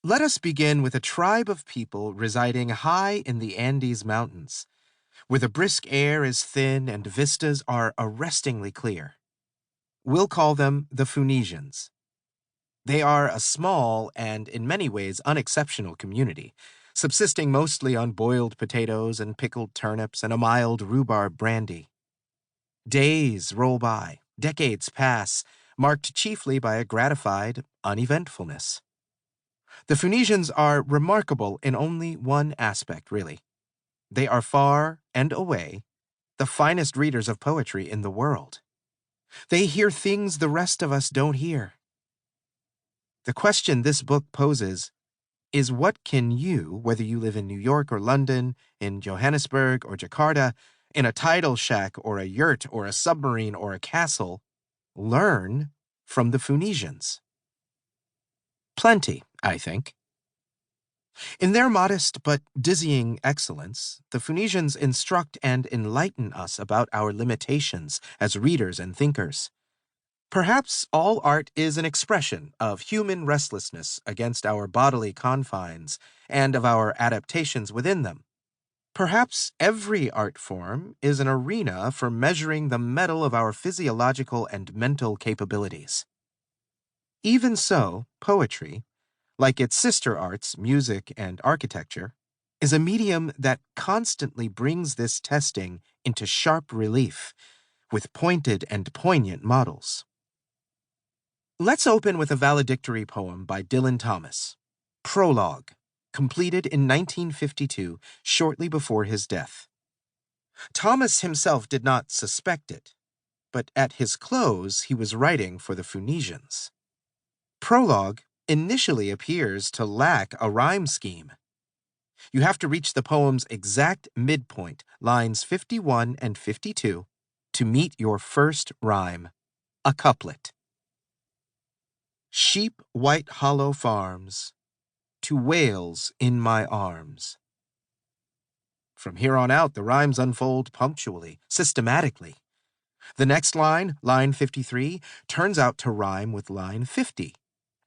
Let us begin with a tribe of people residing high in the Andes Mountains, where the brisk air is thin and vistas are arrestingly clear. We'll call them the Phoenicians. They are a small and, in many ways, unexceptional community, subsisting mostly on boiled potatoes and pickled turnips and a mild rhubarb brandy. Days roll by, decades pass, marked chiefly by a gratified uneventfulness. The Phoenicians are remarkable in only one aspect, really. They are far and away the finest readers of poetry in the world. They hear things the rest of us don't hear. The question this book poses is, what can you, whether you live in New York or London, in Johannesburg or Jakarta, in a tidal shack or a yurt or a submarine or a castle, learn from the Phoenicians? Plenty, I think. In their modest but dizzying excellence, the Phoenicians instruct and enlighten us about our limitations as readers and thinkers. Perhaps all art is an expression of human restlessness against our bodily confines and of our adaptations within them. Perhaps every art form is an arena for measuring the mettle of our physiological and mental capabilities. Even so, poetry, like its sister arts, music and architecture, is a medium that constantly brings this testing into sharp relief with pointed and poignant models. Let's open with a valedictory poem by Dylan Thomas, Prologue, completed in 1952, shortly before his death. Thomas himself did not suspect it, but at his close he was writing for the Phoenicians. Prologue initially appears to lack a rhyme scheme. You have to reach the poem's exact midpoint, lines 51 and 52, to meet your first rhyme, a couplet. Sheep white hollow farms, to Wales in my arms. From here on out, the rhymes unfold punctually, systematically. The next line, line 53, turns out to rhyme with line 50,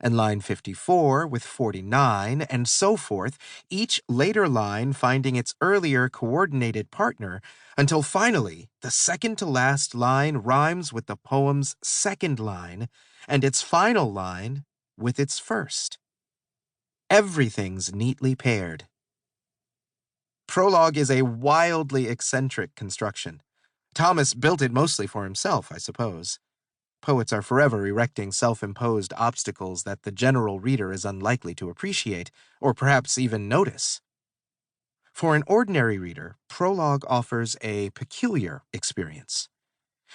and line 54 with 49, and so forth, each later line finding its earlier coordinated partner, until finally the second-to-last line rhymes with the poem's second line, and its final line with its first. Everything's neatly paired. Prologue is a wildly eccentric construction. Thomas built it mostly for himself, I suppose. Poets are forever erecting self-imposed obstacles that the general reader is unlikely to appreciate, or perhaps even notice. For an ordinary reader, prologue offers a peculiar experience.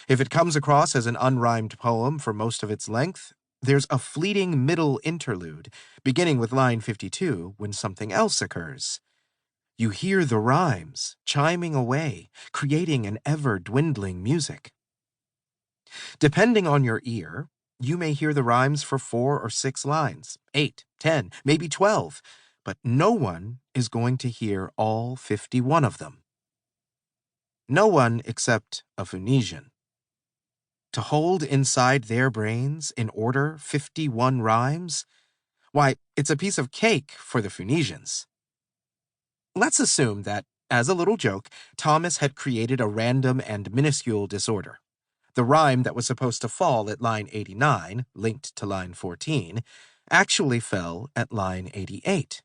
If it comes across as an unrhymed poem for most of its length, there's a fleeting middle interlude, beginning with line 52, when something else occurs. You hear the rhymes chiming away, creating an ever-dwindling music. Depending on your ear, you may hear the rhymes for 4 or 6 lines, 8, 10, maybe 12, but no one is going to hear all 51 of them. No one except a Phoenician. To hold inside their brains, in order, 51 rhymes? Why, it's a piece of cake for the Phoenicians. Let's assume that, as a little joke, Thomas had created a random and minuscule disorder. The rhyme that was supposed to fall at line 89, linked to line 14, actually fell at line 88.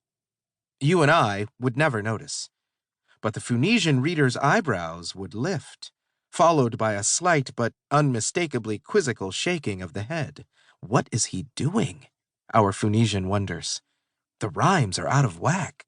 You and I would never notice. But the Phoenician reader's eyebrows would lift, followed by a slight but unmistakably quizzical shaking of the head. What is he doing? Our Phoenician wonders. The rhymes are out of whack.